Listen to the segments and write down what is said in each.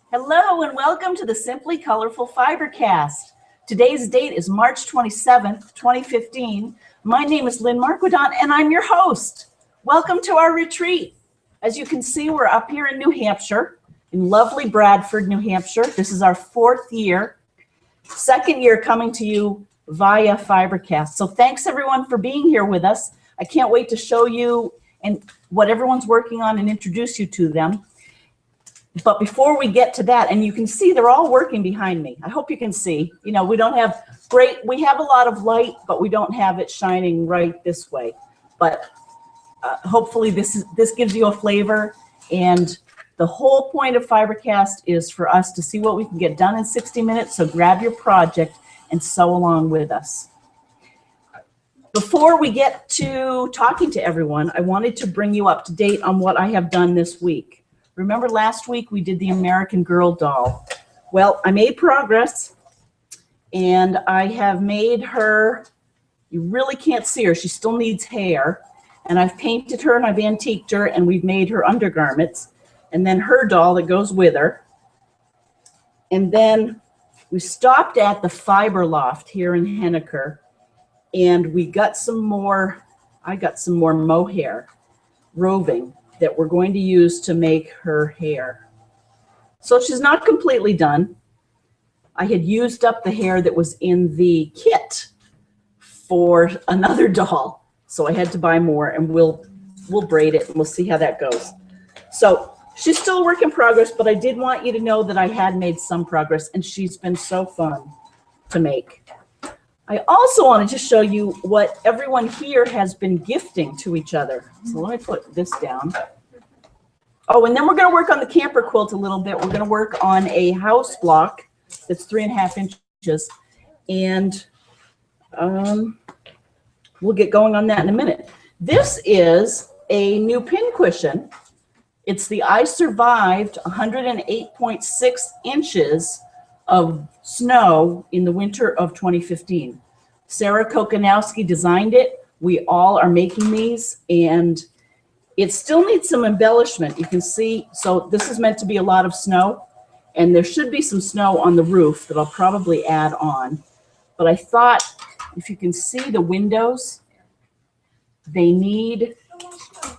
Hello and welcome to the Simply Colorful FiberCast. Today's date is March 27th, 2015. My name is Lynn Marquedant and I'm your host. Welcome to our retreat. As you can see, we're up here in New Hampshire, in lovely Bradford, New Hampshire. This is our fourth year, second year coming to you via FiberCast. So thanks everyone for being here with us. I can't wait to show you and what everyone's working on and introduce you to them. But before we get to that, and you can see they're all working behind me. I hope you can see. You know, we have a lot of light, but we don't have it shining right this way. But hopefully this gives you a flavor. And the whole point of FiberCast is for us to see what we can get done in 60 minutes. So grab your project and sew along with us. Before we get to talking to everyone, I wanted to bring you up to date on what I have done this week. Remember last week we did the American Girl doll. Well, I made progress and I have made her, you really can't see her, she still needs hair. And I've painted her and I've antiqued her and we've made her undergarments. And then her doll that goes with her. And then we stopped at the Fiber Loft here in Henniker. And we got some more, I got some more mohair roving that we're going to use to make her hair. So she's not completely done. I had used up the hair that was in the kit for another doll. So I had to buy more and we'll braid it and we'll see how that goes. So she's still a work in progress, but I did want you to know that I had made some progress and she's been so fun to make. I also wanted to show you what everyone here has been gifting to each other. So let me put this down. Oh, and then we're going to work on the Camper Quilt a little bit. We're going to work on a house block that's 3.5 inches. And we'll get going on that in a minute. This is a new pin cushion. It's the I Survived 108.6 inches of snow in the winter of 2015. Sarah Kokanowski designed it. We all are making these and it still needs some embellishment. You can see, so this is meant to be a lot of snow and there should be some snow on the roof that I'll probably add on. But I thought if you can see the windows, they need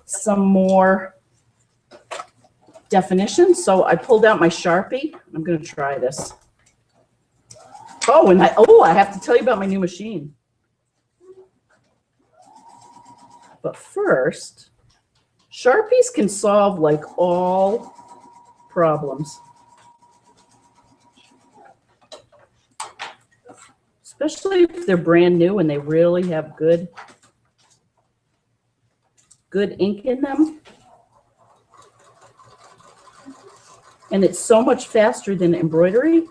some more definition. So I pulled out my Sharpie. I'm going to try this. Oh, and I have to tell you about my new machine. But first, Sharpies can solve like all problems. Especially if they're brand new and they really have good ink in them. And it's so much faster than embroidery.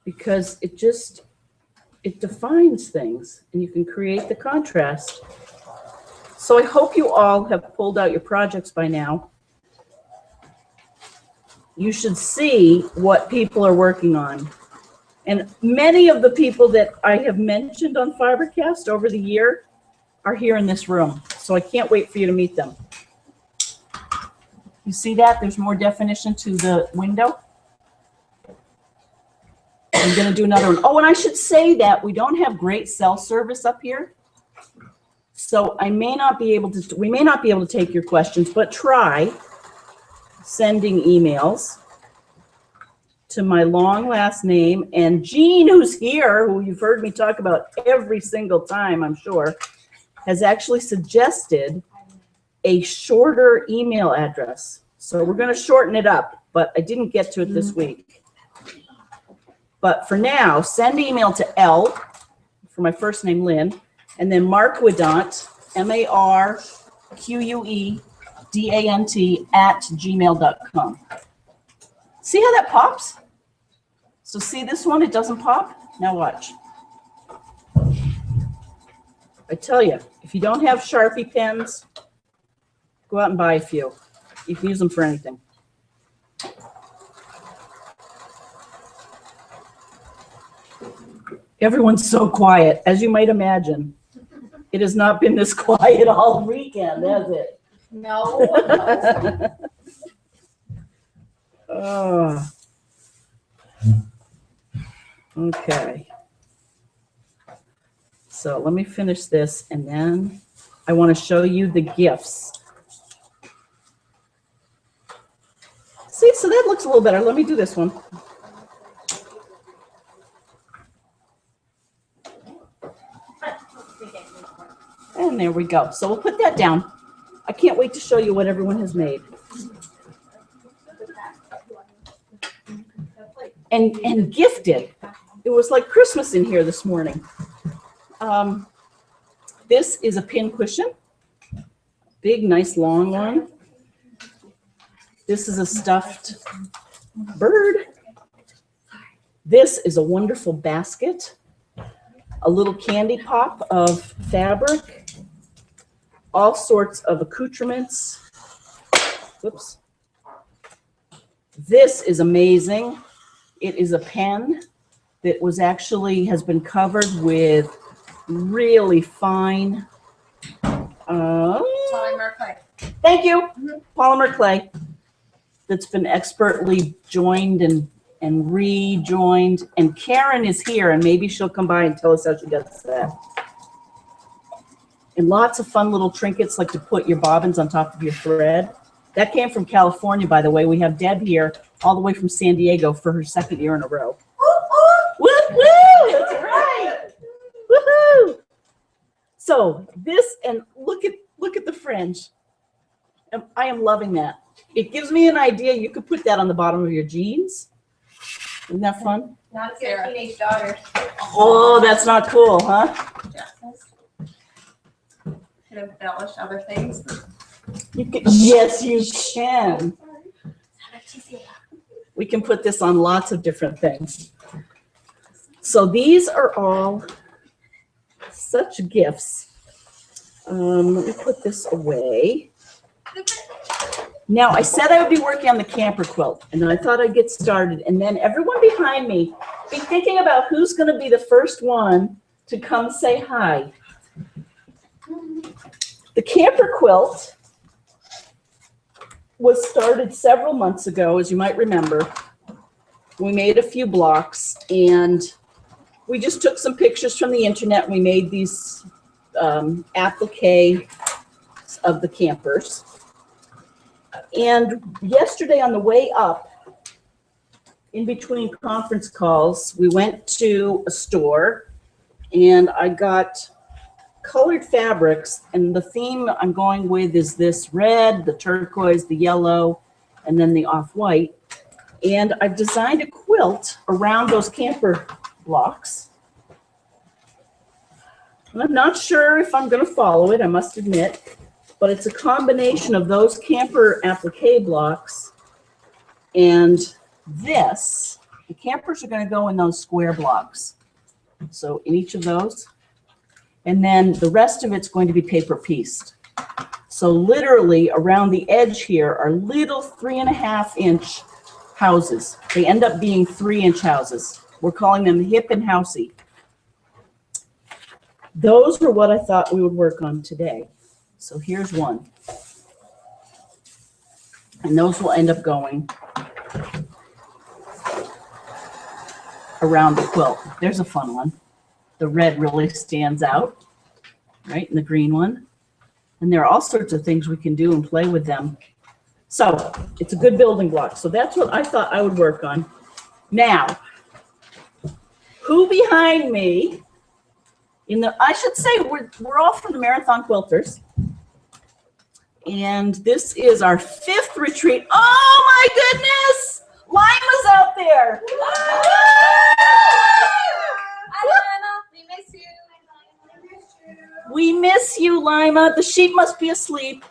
Because it defines things and you can create the contrast. So I hope you all have pulled out your projects by now. You should see what people are working on. And many of the people that I have mentioned on FiberCast over the year are here in this room. So I can't wait for you to meet them. You see that? There's more definition to the window. I'm going to do another one. Oh, and I should say that we don't have great cell service up here. So we may not be able to take your questions, but try sending emails to my long last name. And Jean, who's here, who you've heard me talk about every single time, I'm sure, has actually suggested a shorter email address. So we're going to shorten it up, but I didn't get to it this week. But for now, send email to L, for my first name, Lynn, and then Marquedant, MarQueDant @gmail.com. See how that pops? So see this one, it doesn't pop? Now watch. I tell you, if you don't have Sharpie pens, go out and buy a few. You can use them for anything. Everyone's so quiet, as you might imagine. It has not been this quiet all weekend, has it? No. Oh. Okay. So let me finish this, and then I want to show you the gifts. See, so that looks a little better. Let me do this one. And there we go. So we'll put that down. I can't wait to show you what everyone has made. And gifted. It was like Christmas in here this morning. This is a pin cushion. Big, nice, long one. This is a stuffed bird. This is a wonderful basket. A little candy pop of fabric. All sorts of accoutrements. Whoops. This is amazing. It is a pen that has been covered with really fine Polymer clay. thank you. Polymer clay that's been expertly joined and rejoined. And Karen is here, and maybe she'll come by and tell us how she does that. And lots of fun little trinkets, like to put your bobbins on top of your thread. That came from California, by the way. We have Deb here all the way from San Diego for her second year in a row. Woo-hoo! That's right. Woohoo! So this, and look at the fringe. I am loving that. It gives me an idea. You could put that on the bottom of your jeans. Isn't that fun? Not if you're a teenage daughter. Oh, that's not cool, huh? Could embellish other things. You can, yes, you can. We can put this on lots of different things. So these are all such gifts. Let me put this away. Now, I said I would be working on the camper quilt, and I thought I'd get started. And then everyone behind me, be thinking about who's going to be the first one to come say hi. The camper quilt was started several months ago, as you might remember. We made a few blocks, and we just took some pictures from the internet. We made these appliques of the campers. And yesterday on the way up, in between conference calls, we went to a store, and I got colored fabrics, and the theme I'm going with is this red, the turquoise, the yellow, and then the off-white. And I've designed a quilt around those camper blocks. And I'm not sure if I'm going to follow it, I must admit, but it's a combination of those camper applique blocks and this. The campers are going to go in those square blocks. So in each of those. And then the rest of it's going to be paper pieced. So literally around the edge here are little 3.5-inch houses. They end up being 3-inch houses. We're calling them hip and housey. Those were what I thought we would work on today. So here's one. And those will end up going around the quilt. There's a fun one. The red really stands out, right? And the green one. And there are all sorts of things we can do and play with them. So it's a good building block. So that's what I thought I would work on. Now, who behind me, I should say we're all from the Marathon Quilters. And this is our 5th retreat. Oh my goodness! Lima's out there. We miss you. We miss you, Lima. The sheep must be asleep.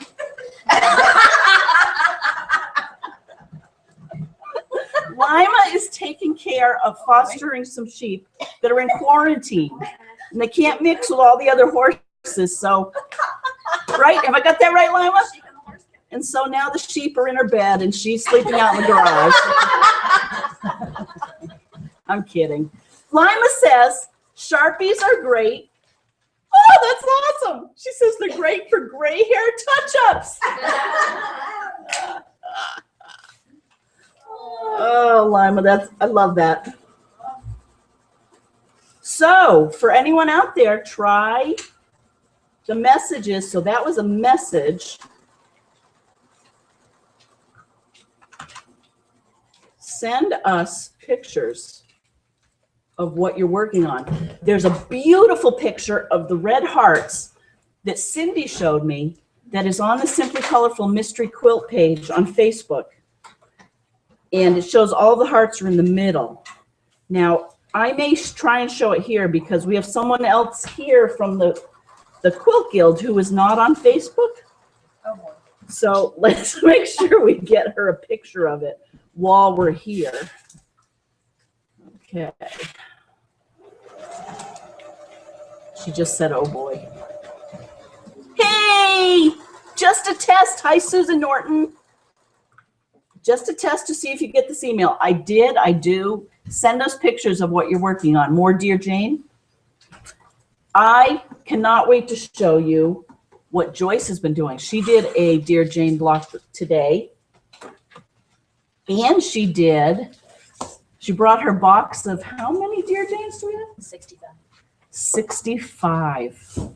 Lima is taking care of fostering some sheep that are in quarantine. And they can't mix with all the other horses. So, right? Have I got that right, Lima? And so now the sheep are in her bed and she's sleeping out in the garage. I'm kidding. Lima says, Sharpies are great. Oh, that's awesome. She says they're great for gray hair touch-ups. Oh, Lima, I love that. So for anyone out there, try the messages. So that was a message. Send us pictures of what you're working on. There's a beautiful picture of the red hearts that Cindy showed me that is on the Simply Colorful Mystery Quilt page on Facebook. And it shows all the hearts are in the middle. Now, I may try and show it here because we have someone else here from the Quilt Guild who is not on Facebook. Oh boy. So let's make sure we get her a picture of it while we're here. Okay. She just said, oh boy. Hey, just a test. Hi, Susan Norton. Just a test to see if you get this email. I do. Send us pictures of what you're working on. More Dear Jane. I cannot wait to show you what Joyce has been doing. She did a Dear Jane block today. And she brought her box of how many Dear Janes do we have? 65. 65.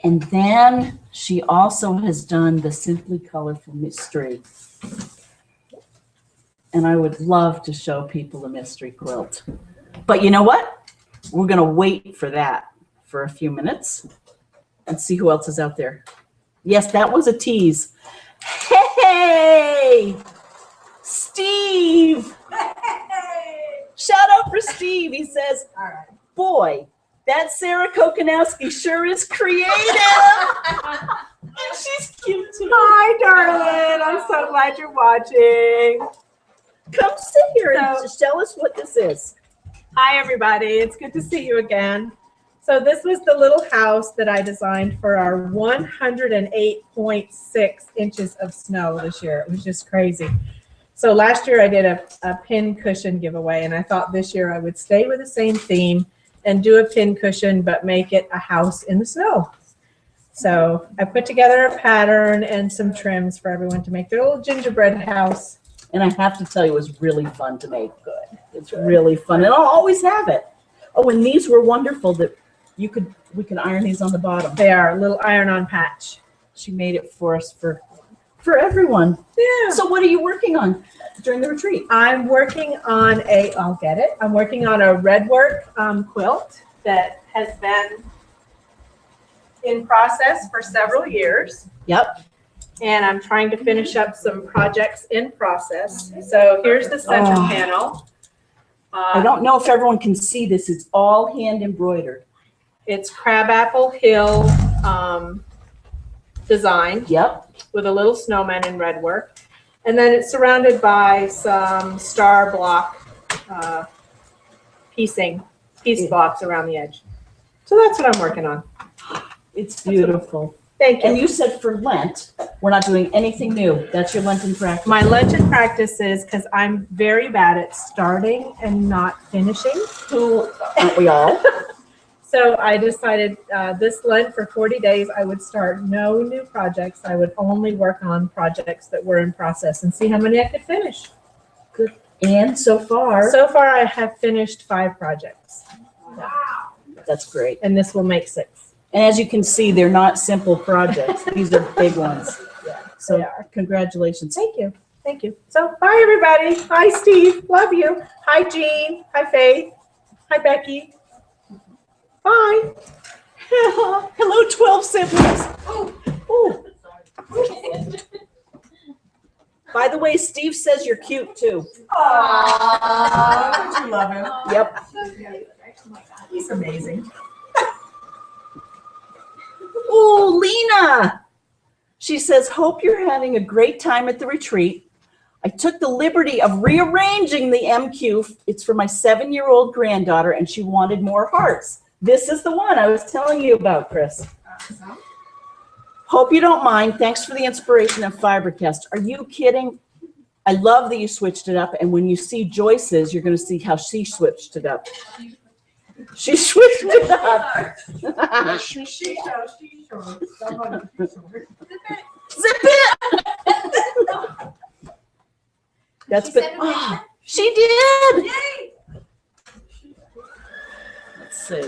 And then she also has done the Simply Colorful Mystery. And I would love to show people the mystery quilt. But you know what? We're going to wait for that for a few minutes and see who else is out there. Yes, that was a tease. Hey, Steve. Shout out for Steve. He says, All right. boy, that Sarah Kokanowski sure is creative. And she's cute too. Hi, darling. I'm so glad you're watching. Come sit here and just tell us what this is. Hi, everybody. It's good to see you again. So this was the little house that I designed for our 108.6 inches of snow this year. It was just crazy. So last year I did a pin cushion giveaway, and I thought this year I would stay with the same theme and do a pin cushion, but make it a house in the snow. So I put together a pattern and some trims for everyone to make their little gingerbread house. And I have to tell you, it was really fun to make. Good. It's really fun. And I'll always have it. Oh, and these were wonderful that we could iron these on the bottom. They are a little iron-on patch. She made it for us for everyone. Yeah. So what are you working on during the retreat? I'm working on I'll get it. I'm working on a red work quilt that has been in process for several years. Yep. And I'm trying to finish up some projects in process. So here's the center panel. I don't know if everyone can see this. It's all hand embroidered. It's Crabapple Hill design. Yep. With a little snowman in red work. And then it's surrounded by some star block piece blocks around the edge. So that's what I'm working on. It's beautiful. Thank you. And you said for Lent, we're not doing anything new. That's your Lenten practice. My Lenten practice is because I'm very bad at starting and not finishing. Who aren't we all? So I decided this Lent for 40 days, I would start no new projects. I would only work on projects that were in process and see how many I could finish. Good. And so far, I have finished 5 projects. Wow. that's great. And this will make 6. And as you can see, they're not simple projects. These are big ones. Yeah, So they are. congratulations. Thank you. Thank you. So bye, everybody. Hi, Steve. Love you. Hi, Jean. Hi, Faith. Hi, Becky. Bye. Hello, 12 siblings. Ooh. By the way, Steve says you're cute too. Aww. Don't you love him? Yep. He's amazing. Ooh, Lena. She says, hope you're having a great time at the retreat. I took the liberty of rearranging the MQ. It's for my 7-year-old granddaughter, and she wanted more hearts. This is the one I was telling you about, Chris. Awesome. Hope you don't mind. Thanks for the inspiration of FiberCast. Are you kidding? I love that you switched it up, and when you see Joyce's, you're going to see how she switched it up. She switched it up. She short. Somebody short. Zip it. That's been. Oh, she did. Yay! Let's see.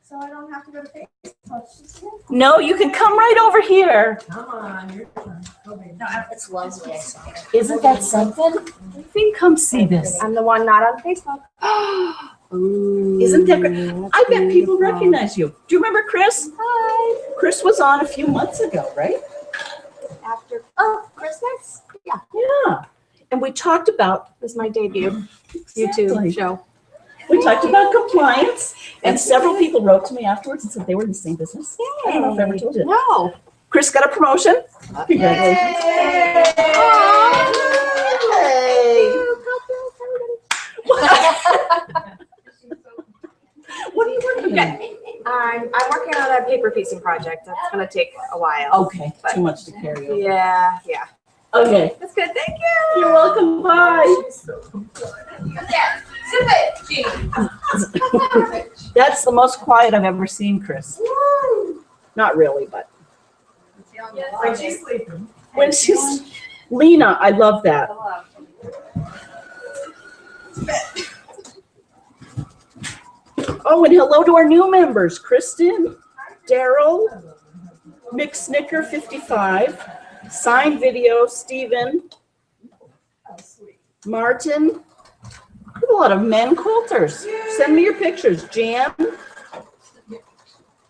So I don't have to go to Facebook. No, you can come right over here. Come on, your turn. Go, baby. No, it's lovely. Isn't that something? I think come see this. I'm the one not on Facebook. Isn't that great? I bet people recognize you. Do you remember Chris? Hi. Chris was on a few months ago, right? After Christmas, Yeah. And we talked about was my debut Exactly. YouTube show. we talked about compliance, and several people wrote to me afterwards and said they were in the same business. I don't know if I ever told you. No. Chris got a promotion. Congratulations. Yay. What are you working on? I'm working on a paper piecing project. That's gonna take a while. Okay, too much to carry over. Yeah. Okay. That's good. Thank you. You're welcome. Bye. Yeah, zip it, Jeannie. That's the most quiet I've ever seen Chris. Not really, but When she's sleeping. when she's Lena, I love that. Oh, and hello to our new members, Kristen, Daryl, McSnicker 55, Sign Video, Stephen, Martin. We have a lot of men quilters. Send me your pictures. Jan,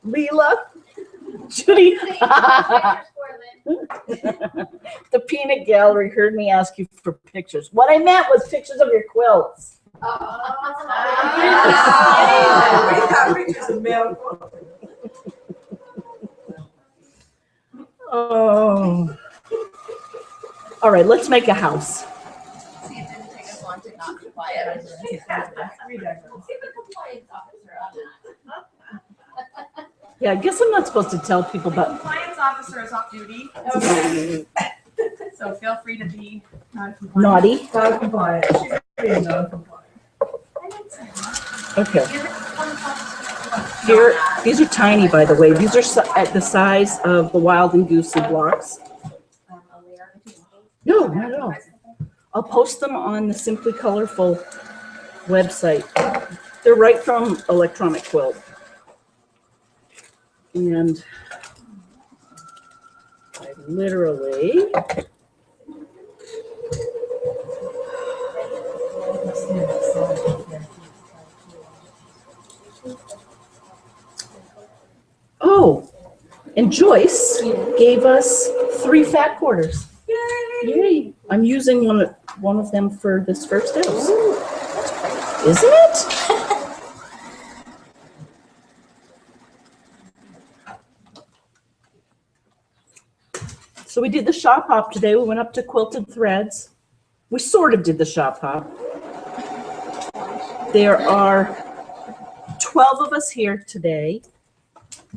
Leela, Judy. The Peanut Gallery heard me ask you for pictures. What I meant was pictures of your quilts. We got pictures of male. Oh. All right, let's make a house. See, it didn't take us long to not be quiet. We digress. See the compliance officer on that. Yeah, I guess I'm not supposed to tell people, but Compliance officer is off duty, so feel free to be non-compliant. naughty. Non-compliant. She's being non-compliant. Okay. Here, these are tiny, by the way. These are at the size of the Wild and Goosey blocks. No, not at all. I'll post them on the Simply Colorful website. They're right from Electronic Quilt. And I literally oh, and Joyce gave us 3 fat quarters. Yay! I'm using one of them for this first house. Isn't it? So we did the shop hop today. We went up to Quilted Threads. We sort of did the shop hop. There are 12 of us here today.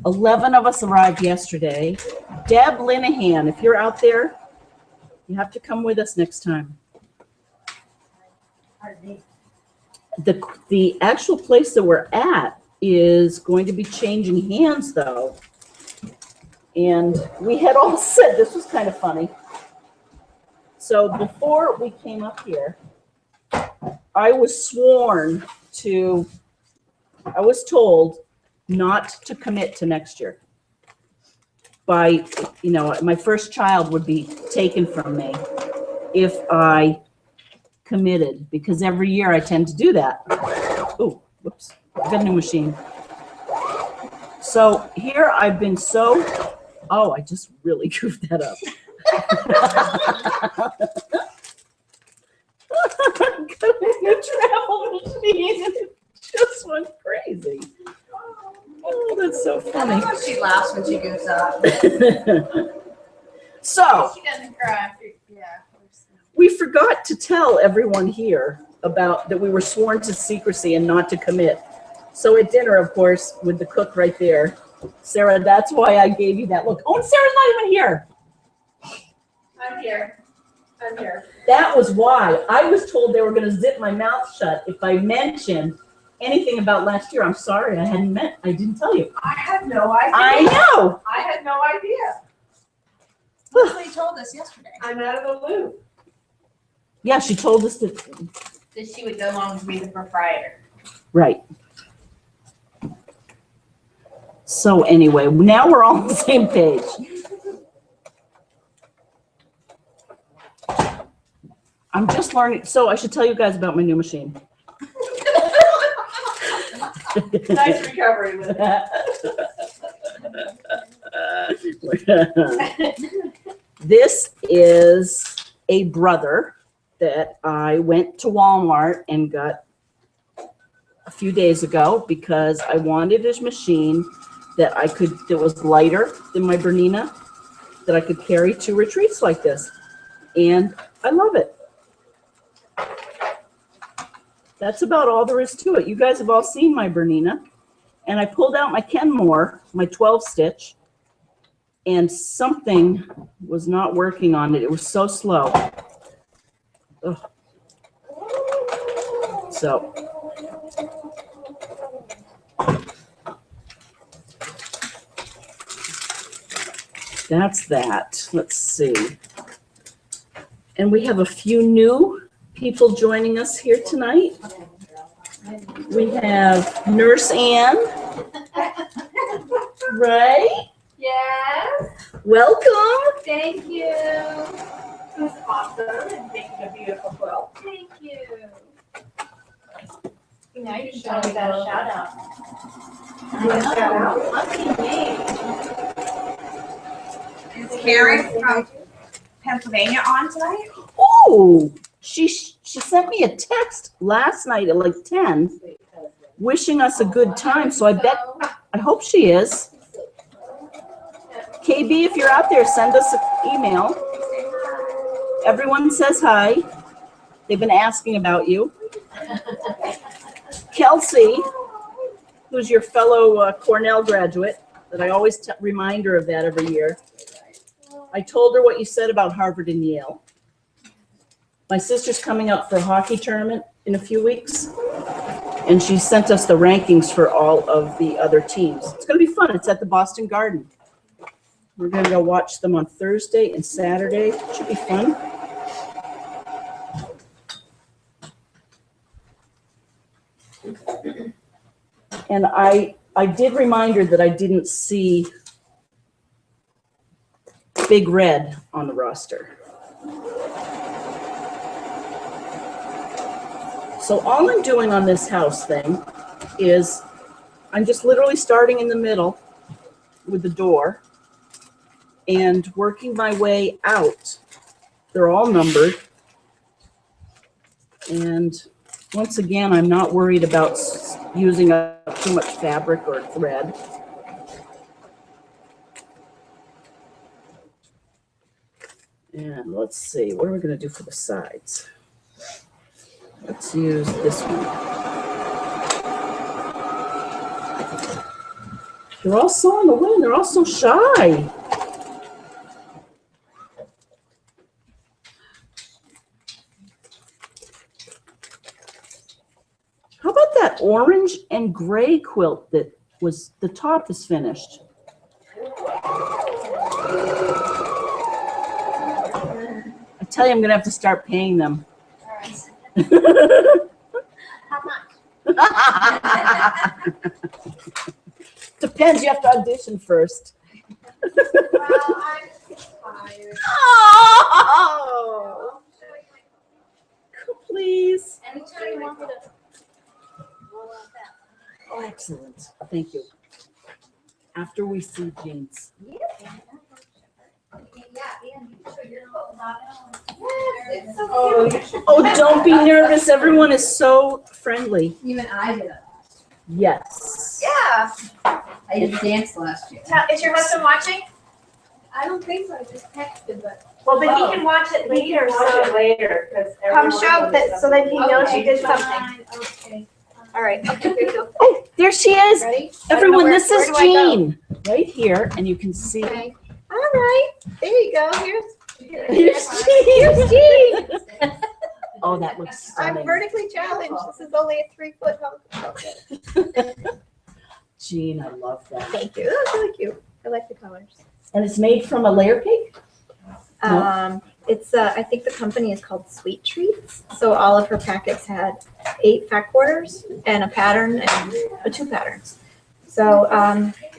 11 of us arrived yesterday. Deb Linehan, if you're out there, you have to come with us next time. The actual place that we're at is going to be changing hands, though. And we had all said, this was kind of funny. So before we came up here, I was told not to commit to next year. By, my first child would be taken from me if I committed, because every year I tend to do that. Oh, whoops, I've got a new machine. So here I've been I just really goofed that up. I'm got a new travel machine and it just went crazy. Oh, that's so I funny. love how she laughs when she goes up. So, She doesn't cry. Yeah. we forgot to tell everyone here about that we were sworn to secrecy and not to commit. So at dinner, of course, with the cook right there, Sarah, that's why I gave you that look. Oh, and Sarah's not even here. I'm here. I'm here. That was why. I was told they were going to zip my mouth shut if I mentioned anything about last year. I'm sorry, I didn't tell you. I had no idea. I know. I had no idea. Leslie told us yesterday. I'm out of the loop. Yeah, she told us that, That she would no longer be the proprietor. right. So anyway, now we're all on the same page. I'm just learning, so I should tell you guys about my new machine. Nice recovery with it. This is a brother that I went to Walmart and got a few days ago because I wanted a machine that was lighter than my Bernina, that I could carry to retreats like this. And I love it. That's about all there is to it. You guys have all seen my Bernina. And I pulled out my Kenmore, my 12 stitch, and something was not working on it. It was so slow. Ugh. So. That's that. Let's see. And we have a few new people joining us here tonight. We have Nurse Ann. Right? Yes, Welcome. thank you. Who's awesome and making a beautiful quilt. Thank you. Now you can tell me about a shout out. You want a shout out? Lucky me. Is Karen from Pennsylvania on tonight? Oh, she sent me a text last night at like 10 wishing us a good time. So I hope she is. KB, if you're out there, send us an email. Everyone says hi. They've been asking about you. Kelsey, who's your fellow Cornell graduate, that I always remind her of that every year. I told her what you said about Harvard and Yale. My sister's coming up for a hockey tournament in a few weeks, and she sent us the rankings for all of the other teams. It's going to be fun. It's at the Boston Garden. We're going to go watch them on Thursday and Saturday. It should be fun. And I did remind her that I didn't see Big Red on the roster. So all I'm doing on this house thing is I'm just literally starting in the middle with the door and working my way out. They're all numbered. And once again, I'm not worried about using up too much fabric or thread. And let's see, what are we going to do for the sides? Let's use this one. They're all so on the wind. They're all so shy. How about that orange and gray quilt that was, the top is finished? I tell you, I'm going to have to start paying them. How much? Depends, you have to audition first. Well, I'm tired. Oh, please. Anytime you want me to roll out that. Oh, excellent. Thank you. After we see Jane's. Yeah, and you put your clothes on. Yes, it's so Oh, cute. you should. Oh, don't be nervous. Everyone is so friendly. Even I did it. Yes. Yeah. I did dance last year. Is your husband watching? I don't think so. I just texted, but. Well, then he can watch it later, so later, because. come show that, so that he knows you did something. Okay. All right. Oh, there she is. Ready? Everyone, where- this where is do I go? Jean. Right here, and you can see. Okay. All right, there you go, here's Here's Jean. Oh, that looks I'm stunning. vertically challenged. This is only a 3-foot hook. Jean, I love that. Thank you. That's really cute. I like the colors. And it's made from a layer cake? No. It's I think the company is called Sweet Treats. So all of her packets had 8 fat quarters and a pattern and 2 patterns. So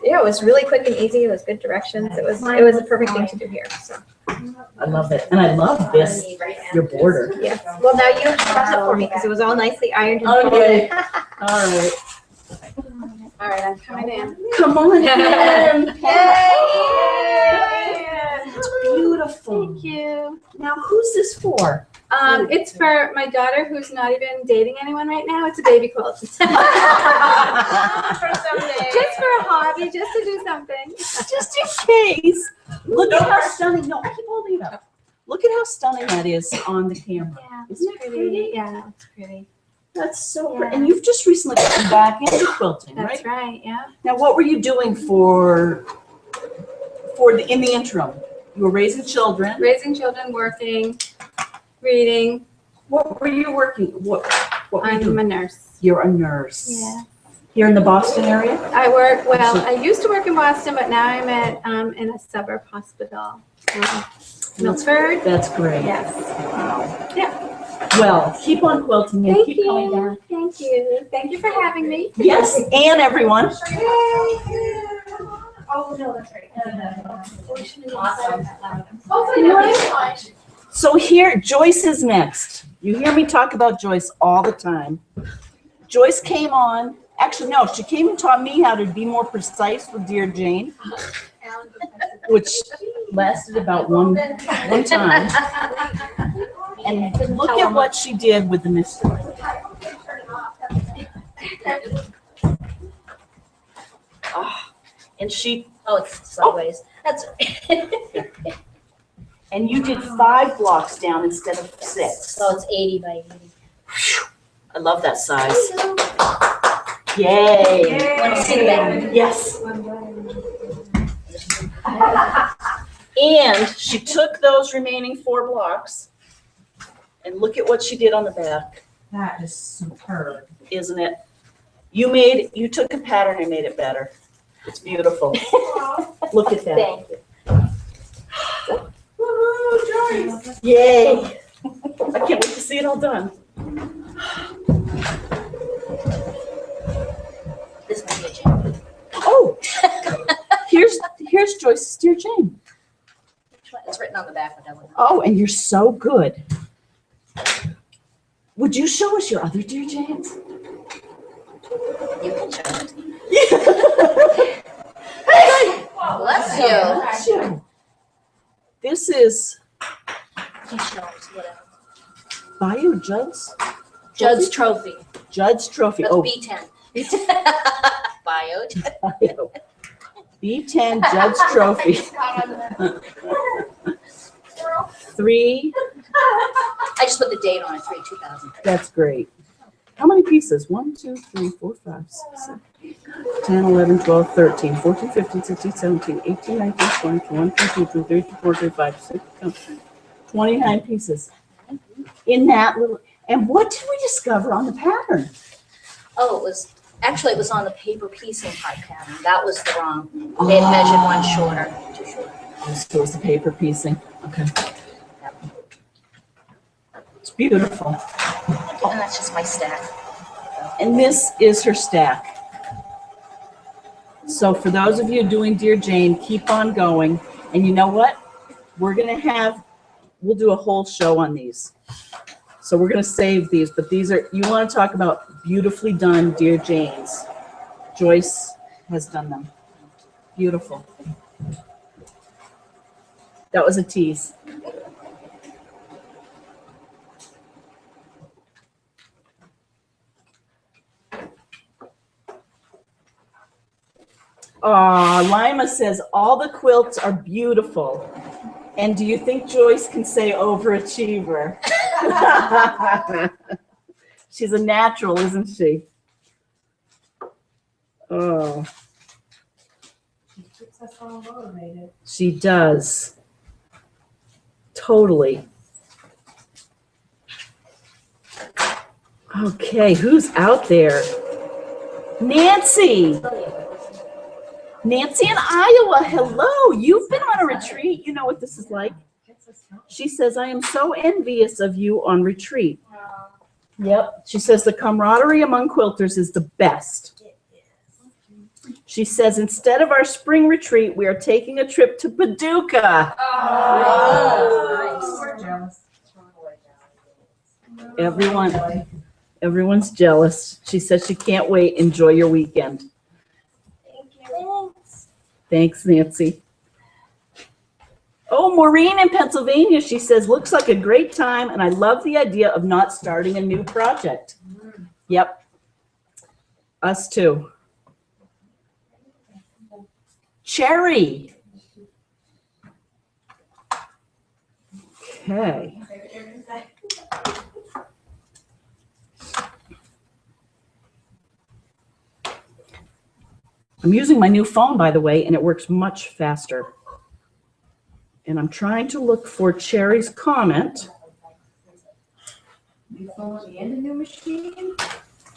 yeah, it was really quick and easy. It was good directions. It was the perfect thing to do here. So I love it. And I love this, your border. yeah. Well, now you press it for me because it was all nicely ironed and Okay. folded. All right. All right, I'm coming in. Come on in. It's Yay! beautiful. Thank you. Now, who's this for? It's for my daughter who's not even dating anyone right now. It's a baby quilt. Just for For a hobby, just to do something. Just in case. Look at how stunning. No, keep holding it up. Look at how stunning that is on the camera. Yeah, Isn't it pretty? Yeah, it's pretty. That's so Yeah. pretty. And you've just recently gotten back into quilting, right? That's right, yeah. Now, what were you doing in the interim? You were raising children. Raising children, working, reading. What were you working? What were you I'm doing? a nurse. You're a nurse. Yeah. Here in the Boston area? I work, well, I used to work in Boston, but now I'm at, in a suburb hospital. Milford. That's great. Yes. Wow. Yeah. Well, keep on quilting and Thank keep coming you. down. Thank you. Thank you for having me. Yes, and everyone. Oh, no, that's right. So here, Joyce is next. You hear me talk about Joyce all the time. Joyce came on, actually, no, she came and taught me how to be more precise with Dear Jane, which lasted about one time. And look at what she did with the mystery. And she, Oh, it's sideways. That's. and you did 5 blocks down instead of 6. So it's 80 by 80. I love that size. Yay. Want to see the back? Yes. And she took those remaining 4 blocks and look at what she did on the back, That is superb. isn't it? You took a pattern and made it better. It's beautiful. Look at that. Thank you. Woo, Joyce. Yay. I can't wait to see it all done. This might be a change. Oh, here's Joyce's Dear Jane. It's written on the back, but that one. Oh, and you're so good. Would you show us your other Dear Janes? You can show it. Hey! Bless you. Bless you. This is You can show it, whatever. Bayou Judd's Judd's Trophy. Judd's Trophy. That's Oh, B10. Bio. Bayou. B10 Judd's Trophy. 3. I just put the date on it, 3/2000. That's great. How many pieces? 1, 2, 3, 4, 5, 6, 7, 10, 11, 12, 13, 14, 15, 16, 17, 18, 19, 20, 21, 22, 23, 24, 25, 26, 29 pieces. In that little, and what did we discover on the pattern? Oh, it was on the paper piecing part pattern. That was the wrong. They had measured one shorter, too short. So it was the paper piecing. Okay. It's beautiful. And that's just my stack. And this is her stack. So for those of you doing Dear Jane, keep on going. And you know what? We'll do a whole show on these. So we're going to save these, but these are, you want to talk about beautifully done Dear Janes. Joyce has done them. Beautiful. That was a tease. Lima says, all the quilts are beautiful. And do you think Joyce can say overachiever? She's a natural, isn't she? Oh, Keeps us all motivated. she does. Totally. Okay, who's out there? Nancy. Nancy in Iowa, hello. You've been on a retreat. You know what this is like. She says, I am so envious of you on retreat. Yep. She says the camaraderie among quilters is the best. She says, instead of our spring retreat, we are taking a trip to Paducah. Everyone's jealous. She says she can't wait. Enjoy your weekend. Thanks, Nancy. Oh, Maureen in Pennsylvania, she says, looks like a great time, and I love the idea of not starting a new project. Yep. Us too. Cherry. Okay. I'm using my new phone, by the way, and it works much faster. And I'm trying to look for Cherry's comment. New phone and a new machine?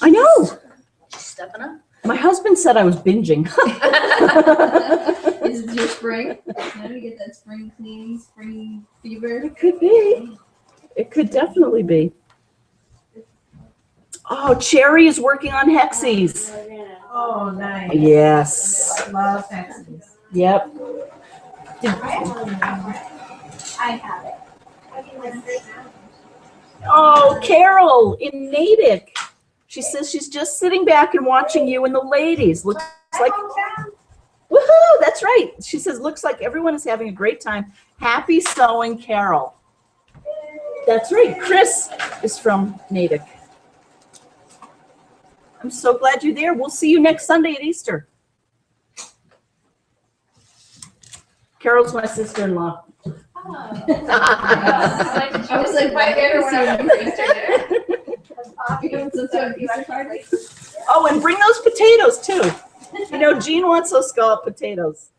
I know. Stepping up. My husband said I was binging. Is it your spring? Now you get that spring cleaning, spring fever. It could be. It could definitely be. Oh, Cherry is working on hexies. Oh, nice. Yes. Love Texas. Yep. I have it. Oh, Carol in Natick. She says she's just sitting back and watching you and the ladies. Looks like, woohoo, that's right. She says, looks like everyone is having a great time. Happy sewing, Carol. That's right. Chris is from Natick. I'm so glad you're there. We'll see you next Sunday at Easter. Carol's my sister-in-law. I was like, why everyone Oh, and bring those potatoes too. You know, Jean wants those scallop potatoes.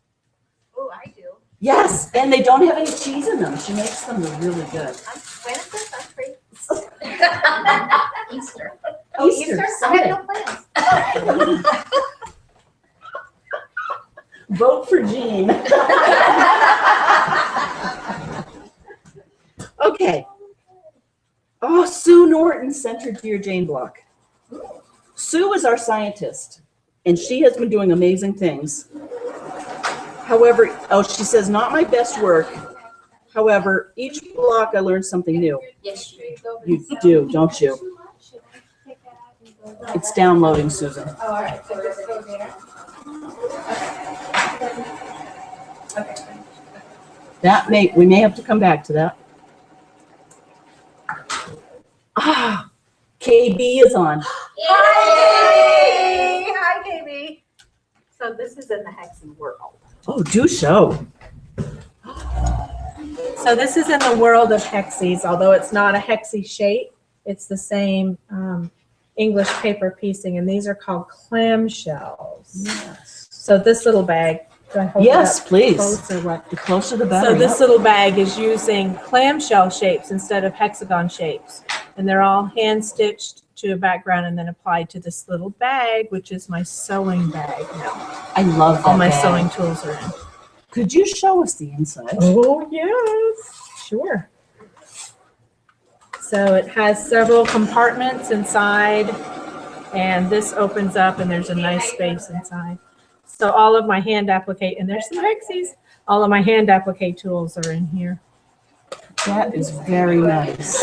Oh, I do. Yes, and they don't have any cheese in them. She makes them really good. When is this? I'm free. Easter. Oh, Easter I Sunday. have no plans. Vote for Jean. Okay. Oh, Sue Norton sent her Dear Jane block. Sue is our scientist, and she has been doing amazing things. However, oh, she says, not my best work. However, each block I learned something new. Yes, you You do, don't you? It's downloading, Susan. Oh, all right, so just go there. Okay. We may have to come back to that. Ah, KB is on. Hi! Hi, KB. So this is in the hexie world. Oh, do show. So this is in the world of hexies, although it's not a hexie shape. It's the same English paper piecing, and these are called clamshells. Yes. So this little bag, do I hold it Yes, up please. close or what? The closer the better. So this Yep. little bag is using clamshell shapes instead of hexagon shapes. And they're all hand stitched to a background and then applied to this little bag, which is my sewing bag now. I love that All my bag. sewing tools are in. Could you show us the inside? Oh, yes, sure. So it has several compartments inside, and this opens up and there's a nice space inside. So all of my hand applique, and there's some hexies, all of my hand applique tools are in here. That is very nice.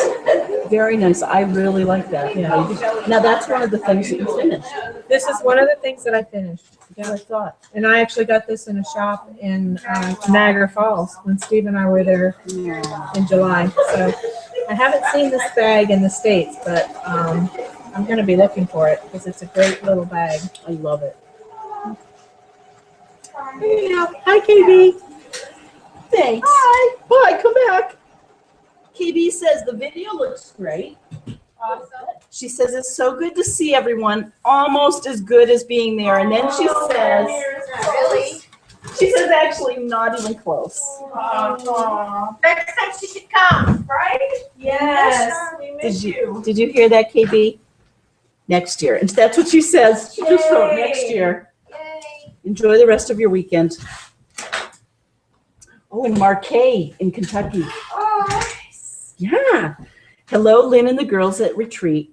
Very nice. I really like that. Yeah. Now that's one of the things that you finished. This is one of the things that I finished. Yeah, I thought. And I actually got this in a shop in Niagara Falls when Steve and I were there in July. So I haven't seen this bag in the States, but I'm going to be looking for it because it's a great little bag. I love it. Yeah. Hi, KB. Thanks. Hi. Bye. Come back. KB says the video looks great. Awesome. She says it's so good to see everyone, almost as good as being there. And then she says, Really? she says actually not even close. Next time she should come, right? Yes. We miss you. Did you hear that, KB? Next year. And that's what she says. She just wrote next year. Yay. Enjoy the rest of your weekend. Oh, and Marquet in Kentucky. Oh, Yeah. Hello, Lynn and the girls at retreat.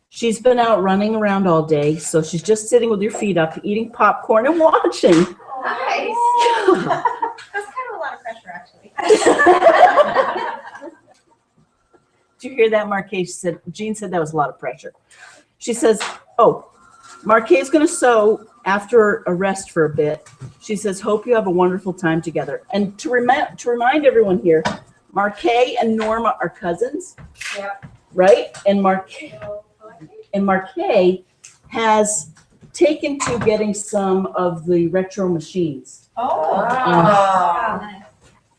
She's been out running around all day, so she's just sitting with her feet up, eating popcorn and watching. nice. Yeah. That's kind of a lot of pressure, actually. Did you hear that, Marquet? She said, Jean said that was a lot of pressure. She says, oh, Marquet's going to sew after a rest for a bit. She says, hope you have a wonderful time together. And to remind everyone here, Marquet and Norma are cousins, Yep. right? And Marquet has taken to getting some of the retro machines. Oh. Wow.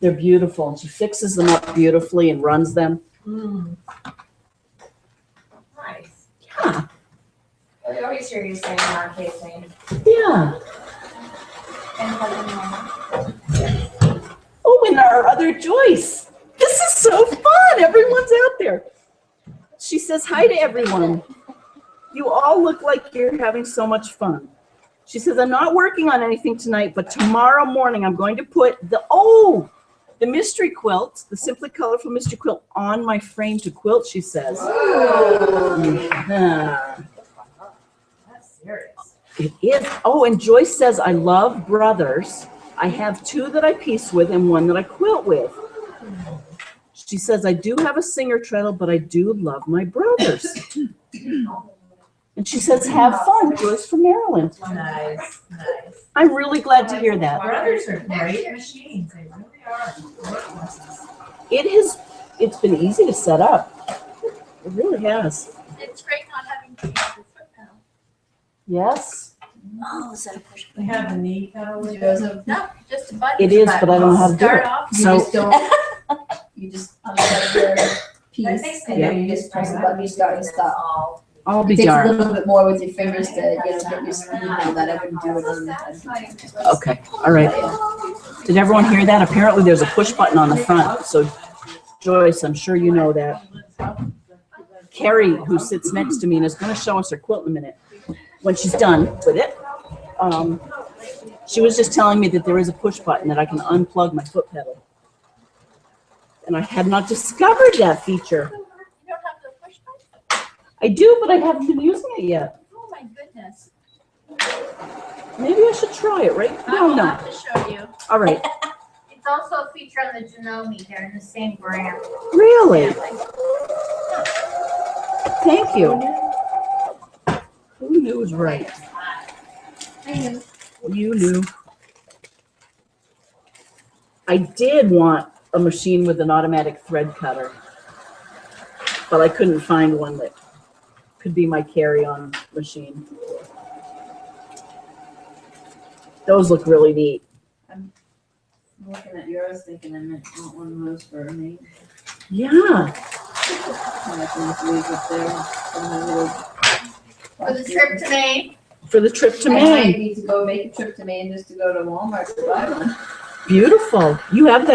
They're beautiful. And she fixes them up beautifully and runs them. Mm. Nice. Yeah. I always hear you saying Marquet's name. Yeah. And cousin Norma. Oh, and our other Joyce. This is so fun. Everyone's out there. She says hi to everyone. You all look like you're having so much fun. She says, I'm not working on anything tonight, but tomorrow morning I'm going to put the mystery quilt, the Simply Colorful mystery quilt on my frame to quilt, she says. Yeah. That's serious. It is. Oh, and Joyce says, I love brothers. I have 2 that I piece with and 1 that I quilt with. She says, I do have a singer treadle, but I do love my brothers. And she says, have fun, Joyce from Maryland. Nice, nice. I'm really glad to hear that. Brothers are great machines. They really are. It's been easy to set up. It really has. It's great not having to use the foot pedal. Yes, Oh, is that a push? They have the knee pedal. Joseph, No, just a button. it is, but I don't know how to do Start it. off. you So, just don't, you just unplug the piece and Yeah. then you just press the button, you start and stop. I'll It be takes a darned. little bit more with your fingers to, get used to that. I wouldn't do it on the. Okay, all right. Did everyone hear that? Apparently there's a push button on the front. So Joyce, I'm sure you know that. Carrie, who sits next to me and is going to show us her quilt in a minute, when she's done with it, she was just telling me that there is a push button that I can unplug my foot pedal. And I had not discovered that feature. You don't have the push button? I do, but I haven't been using it yet. Oh, my goodness. Maybe I should try it, right? I No, will no. have to show you. All right. It's also a feature on the Janome. They're in the same brand. Really? Thank you. Who knew was right? You knew. I did want a machine with an automatic thread cutter, but I couldn't find one that could be my carry-on machine. Those look really neat. I'm looking at yours thinking I meant want one of those for me. Yeah. I can leave it there. For the trip to Maine. For the trip to I might Maine. need to go make a trip to Maine just to go to Walmart to buy one. Beautiful. You have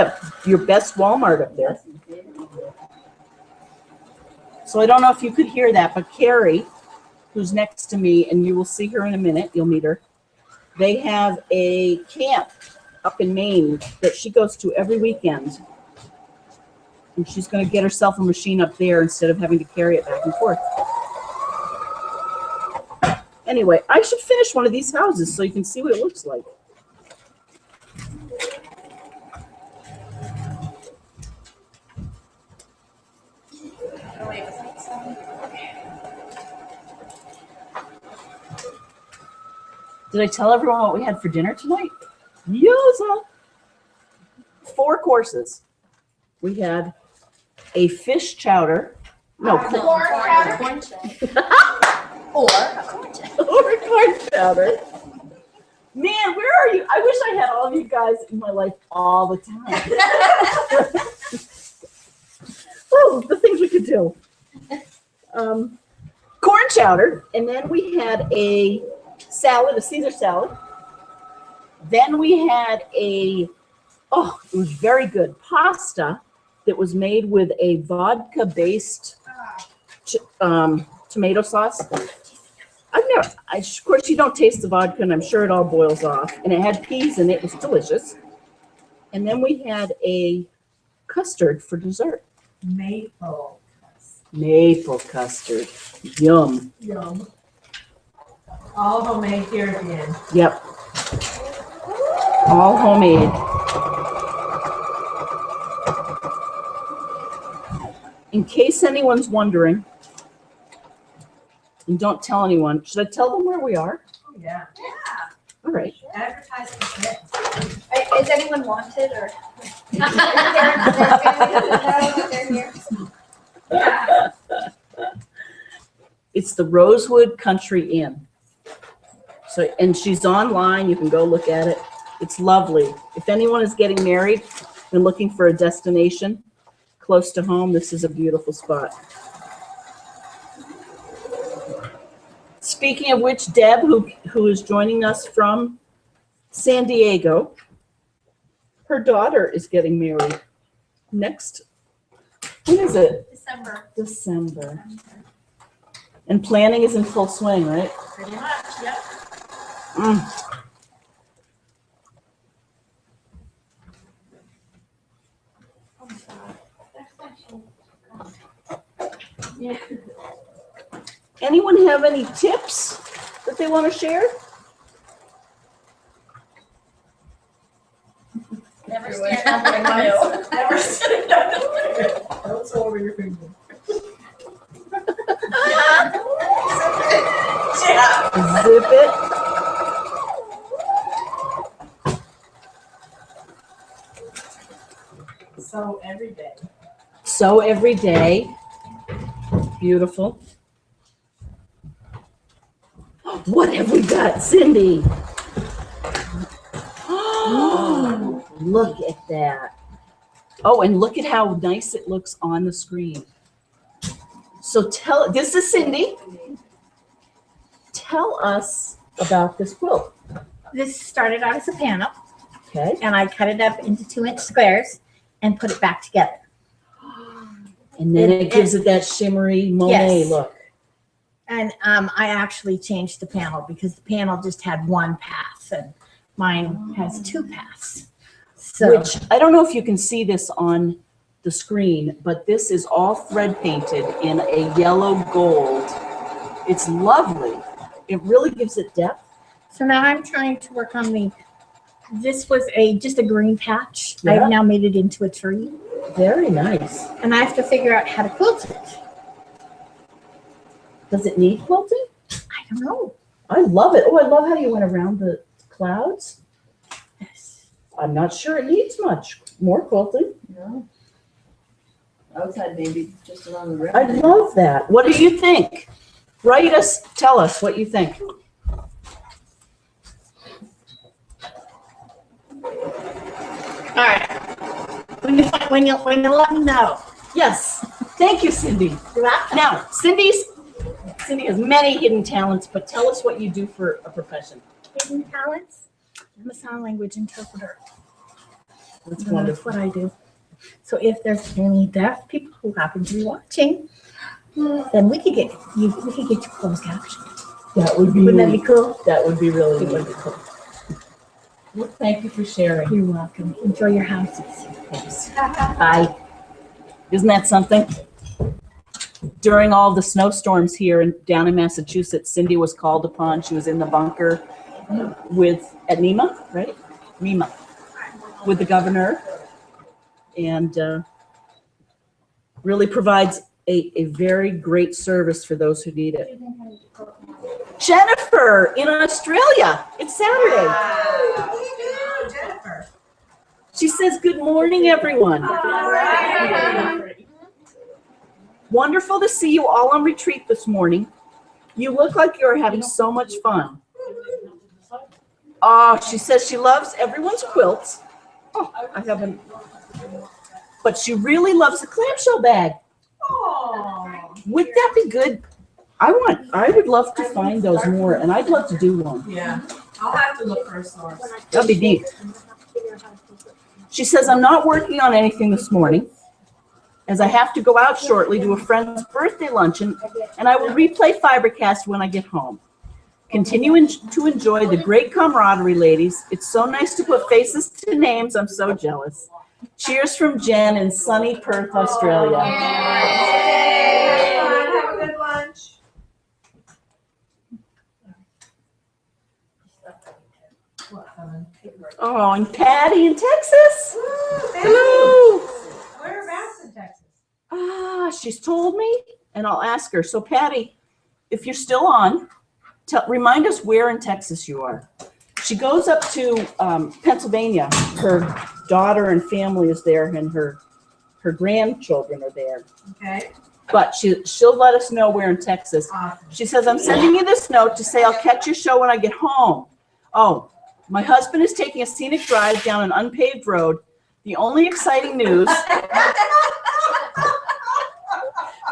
your best Walmart up there. So I don't know if you could hear that, but Carrie, who's next to me, and you will see her in a minute, you'll meet her. They have a camp up in Maine that she goes to every weekend. And she's going to get herself a machine up there instead of having to carry it back and forth. Anyway, I should finish one of these houses so you can see what it looks like. Did I tell everyone what we had for dinner tonight? Yes. 4 courses. We had a fish chowder. No, Corn chowder. Corn chowder. Or a corn chowder. or corn chowder. Man, where are you? I wish I had all of you guys in my life all the time. Oh, the things we could do. Corn chowder, and then we had a salad, a Caesar salad. Then we had it was very good pasta that was made with a vodka-based tomato sauce. Of course, you don't taste the vodka, and I'm sure it all boils off. And it had peas in it. It was delicious. And then we had a custard for dessert. Maple. Maple custard. Yum. Yum. All homemade here again. Yep. All homemade. In case anyone's wondering, and don't tell anyone, should I tell them where we are? Oh, yeah. All right. Advertise for kids. Is anyone wanted or? They're here. It's the Rosewood Country Inn. So, and she's online. You can go look at it. It's lovely. If anyone is getting married and looking for a destination close to home, this is a beautiful spot. Speaking of which, Deb, who is joining us from San Diego, her daughter is getting married next, when is it? December. And planning is in full swing, right? Pretty much, yep. Anyone have any tips that they want to share? Never stand up in my Never stand up. Don't sew over your finger. Zip it. Sew every day. Sew every day. Beautiful. What have we got, Cindy? Oh, look at that. Oh, and look at how nice it looks on the screen. So this is Cindy. Tell us about this quilt. This started out as a panel, Okay. and I cut it up into 2-inch squares and put it back together. And then it gives it that shimmery Monet Yes. look. And I actually changed the panel because the panel just had one pass, and mine has 2 paths. So Which, I don't know if you can see this on the screen, but this is all thread painted in a yellow gold. It's lovely. It really gives it depth. so now I'm trying to work on this was just a green patch. Yeah. I've now made it into a tree, Very nice. and I have to figure out how to quilt it. Does it need quilting? I don't know. I love it. Oh, I love how you went around the clouds. Yes. I'm not sure it needs much more quilting. No. Outside maybe, just around the river. I love that. What do you think? Write us, tell us what you think. All right. When you let me know. Yes. Thank you, Cindy. You're welcome. Now, Cindy has many hidden talents, but tell us what you do for a profession. Hidden talents. I'm a sign language interpreter. That's That's wonderful. what I do. So if there's any deaf people who happen to be watching, then we could get you closed captioned. That would be Wouldn't that be cool? That would be really wonderful. Well, thank you for sharing. You're welcome. Enjoy your houses. Thanks. Bye. Isn't that something? During all the snowstorms here down in Massachusetts, Cindy was called upon. She was in the bunker at NEMA, right? NEMA, with the governor, and really provides a very great service for those who need it. Jennifer in Australia. It's Saturday. Jennifer. She says, "Good morning, everyone." Wonderful to see you all on retreat this morning. You look like you're having so much fun. Oh, she says she loves everyone's quilts. Oh, I haven't. But she really loves the clamshell bag. Oh. Would that be good? I would love to find those more, and I'd love to do one. Yeah. I'll have to look for a source. That'd be neat. She says, "I'm not working on anything this morning, as I have to go out shortly to a friend's birthday luncheon, and I will replay FiberCast when I get home." Continue to enjoy the great camaraderie, ladies. It's so nice to put faces to names. I'm so jealous. Cheers from Jen in sunny Perth, Australia. Have a good lunch. Oh, and Patty in Texas. Hello. Whereabouts in Texas? She's told me, and I'll ask her. So, Patty, if you're still on, remind us where in Texas you are. She goes up to Pennsylvania. Her daughter and family is there, and her grandchildren are there. Okay. But she'll let us know where in Texas. Awesome. She says, I'm sending you this note to say I'll catch your show when I get home. Oh, my husband is taking a scenic drive down an unpaved road. The only exciting news,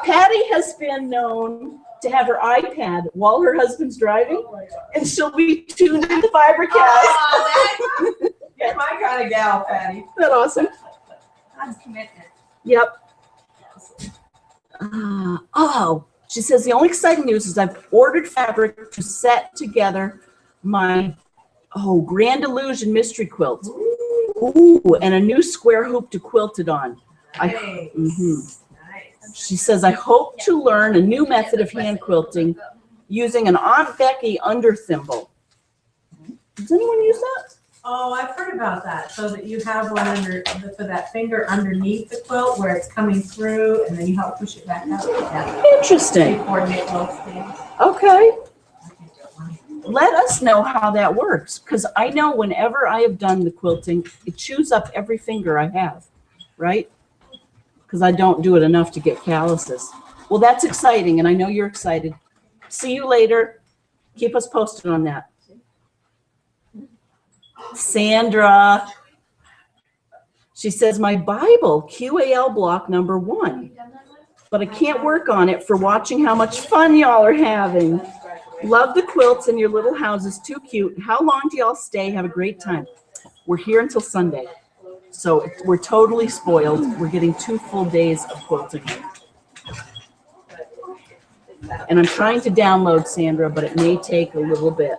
Patty has been known to have her iPad while her husband's driving, and she'll be tuned into FiberCast. You're my kind of gal, Patty. Isn't that awesome? That's commitment. Yep. She says the only exciting news is I've ordered fabric to set together my Grand Illusion mystery quilt. Ooh, and a new square hoop to quilt it on. Nice. She says I hope to learn a new method of hand quilting using an Aunt Becky under thimble. Does anyone use that? Oh, I've heard about that. So that you have one for that finger underneath the quilt where it's coming through, and then you help push it back up. Yeah. Interesting. Coordinate both things. Okay. Let us know how that works, because I know whenever I have done the quilting, it chews up every finger I have, right? Because I don't do it enough to get calluses. Well, that's exciting, and I know you're excited. See you later. Keep us posted on that. Sandra. She says, my Bible, QAL block number 1. But I can't work on it for watching how much fun y'all are having. Love the quilts and your little houses. Too cute. How long do y'all stay? Have a great time. We're here until Sunday. So we're totally spoiled. We're getting 2 full days of quilting. And I'm trying to download, Sandra, but it may take a little bit.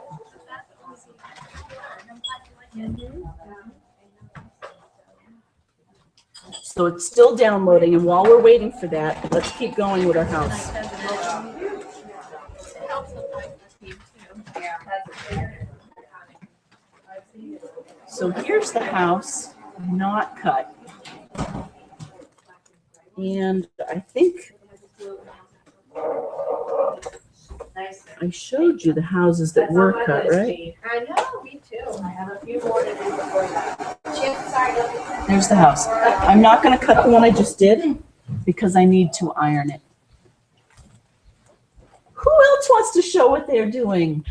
So it's still downloading, and while we're waiting for that, let's keep going with our house. So here's the house, not cut. And I think I showed you the houses that were cut, right? I know, me too. I have a few more to do before that. There's the house. I'm not going to cut the one I just did because I need to iron it. Who else wants to show what they're doing?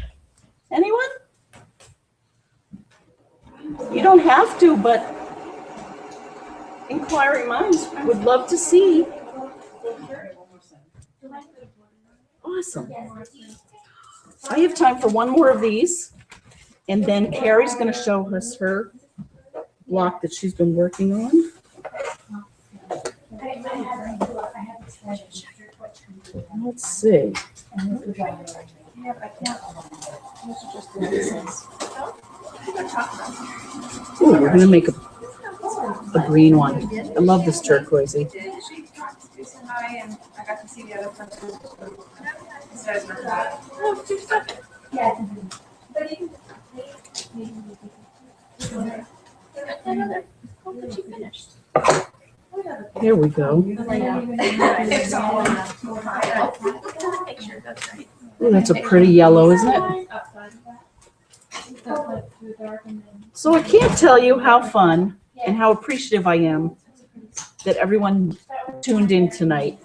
Anyone? You don't have to, but inquiring minds would love to see. Awesome. I have time for one more of these, and then Carrie's going to show us her block that she's been working on. Let's see. Ooh, we're going to make a green one. I love this turquoisey. Hi, and I got to see the other person. There we go. Ooh, that's a pretty yellow, isn't it? So I can't tell you how fun and how appreciative I am that everyone tuned in tonight.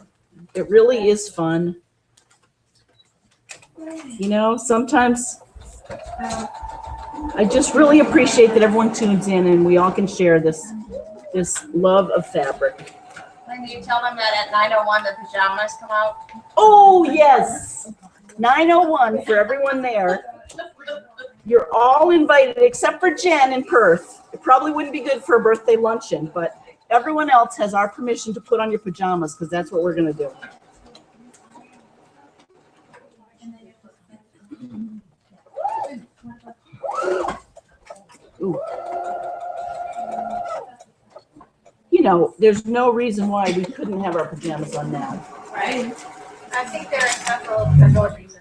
It really is fun. You know, sometimes I just really appreciate that everyone tunes in and we all can share this love of fabric. When you tell them that at 9:01 the pajamas come out? Oh, yes. 9:01 for everyone there. You're all invited except for Jen in Perth. It probably wouldn't be good for a birthday luncheon, but everyone else has our permission to put on your pajamas because that's what we're going to do. Ooh. You know, there's no reason why we couldn't have our pajamas on now. Right? I think there are several for no reason.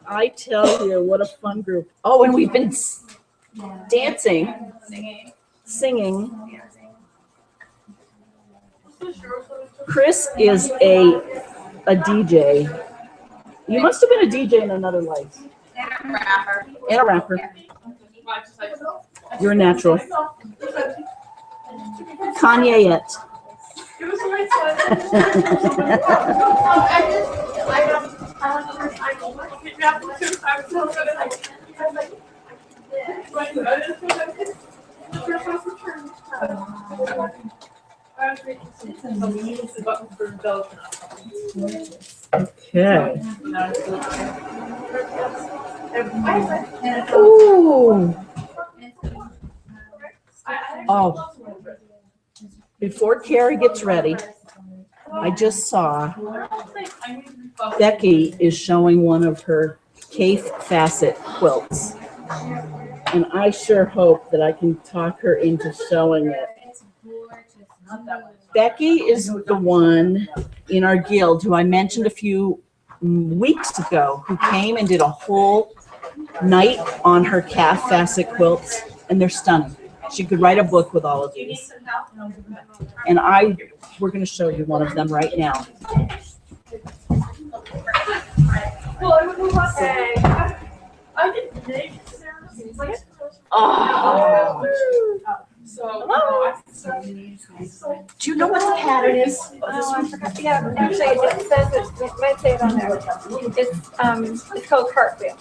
I tell you, what a fun group. Oh, and we've been dancing, singing. Chris is a DJ. You must have been a DJ in another life. And a rapper. And a rapper. You're a natural. Kanye-ette. Okay. Ooh. Oh. Before Carrie gets ready, I just saw Becky is showing one of her Cape facet quilts. And I sure hope that I can talk her into showing it. Becky is the one in our guild who I mentioned a few weeks ago who came and did a whole night on her calf facet quilts, and they're stunning. She could write a book with all of these. And we're going to show you one of them right now. Oh. Do you know what the pattern is? Oh, I forgot. Yeah, actually, it says it might say it on there. It's called Cartwheel.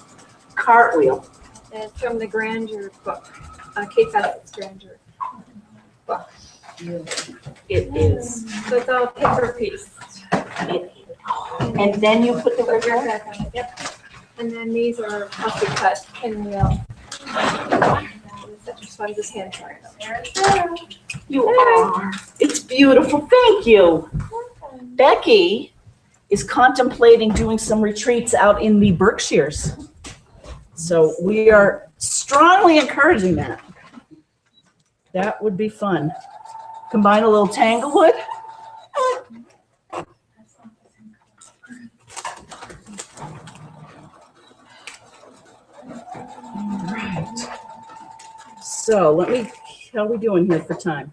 Cartwheel. And it's from the Grandeur book, Kate Bassett's Grandeur book. It is. So it's all paper piece. And then you put the ribbon on? Back on it. Yep. And then these are also cut pinwheel. Such as fun as hand drawing. You are. It's beautiful. Thank you. Becky is contemplating doing some retreats out in the Berkshires. So we are strongly encouraging that. That would be fun. Combine a little tanglewood. All right. So how are we doing here for time?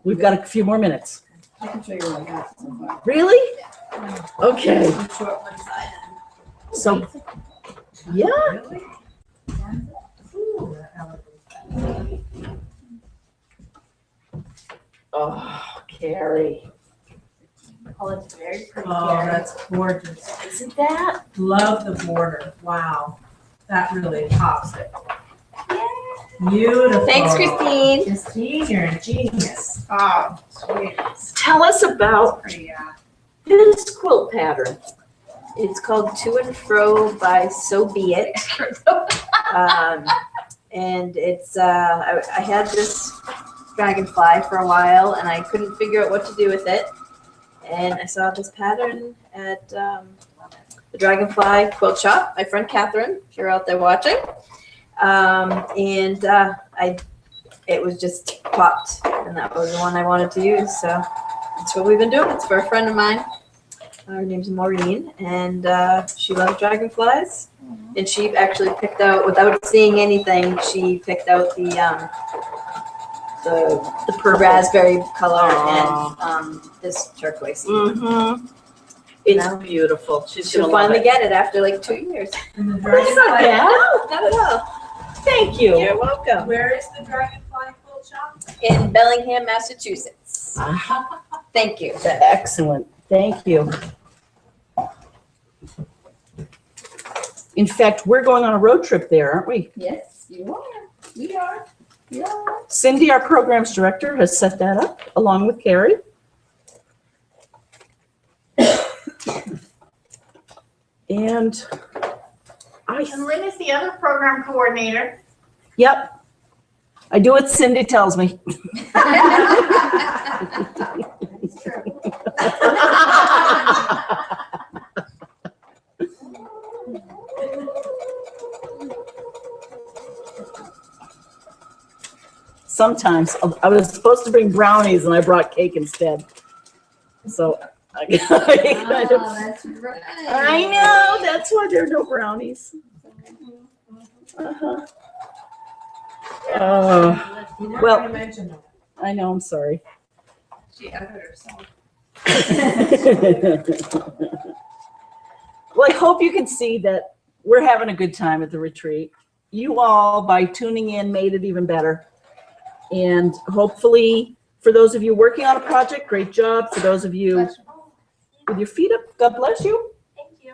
We've got a few more minutes. I can show you what I got so far. Really? Okay. Short one side. So, yeah. Oh, Carrie. Oh, it's very pretty. Oh, that's gorgeous. Isn't that? Love the border. Wow. That really pops it. Beautiful. Thanks, Christine. Christine, you're a genius. Oh, sweet. Tell us about Pretty, this quilt pattern. It's called To and Fro by So Be It. And it's, I had this dragonfly for a while and I couldn't figure out what to do with it. And I saw this pattern at the Dragonfly Quilt Shop, my friend Catherine, if you're out there watching. It was just popped, and that was the one I wanted to use. So that's what we've been doing. It's for a friend of mine. Her name's Maureen, and she loves dragonflies. And she actually picked out, without seeing anything, she picked out the raspberry color and this turquoise. Mm-hmm. It's beautiful. She'll finally get it after like 2 years. And the That's dragonfly. not bad. Not at all. Thank you. You're welcome. Where is the dragonfly quilt shop? In Bellingham, Massachusetts. Thank you. Excellent. Thank you. In fact, we're going on a road trip there, aren't we? Yes, you are. We are. Yeah. Cindy, our programs director, has set that up along with Carrie. And And Lynn is the other program coordinator. yep, I do what Cindy tells me. Sometimes I was supposed to bring brownies and I brought cake instead. So I kind of, That's right. I know, that's why there are no brownies. Uh-huh. You never Well- wanna mention that. I know, I'm sorry. She edited herself. Well, I hope you can see that we're having a good time at the retreat. You all, by tuning in, made it even better. And hopefully, for those of you working on a project, great job. For those of you with your feet up, God bless you. Thank you.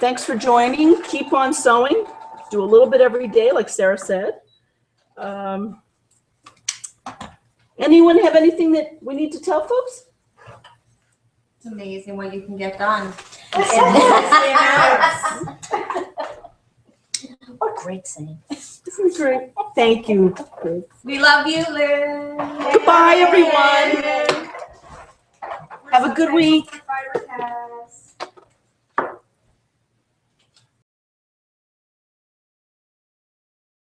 Thanks for joining. Keep on sewing. Do a little bit every day, like Sarah said. Anyone have anything that we need to tell folks? It's amazing what you can get done. What a great saying. This is great. Thank you. We love you, Lynn. Goodbye, everyone. Have a good week. FiberCast.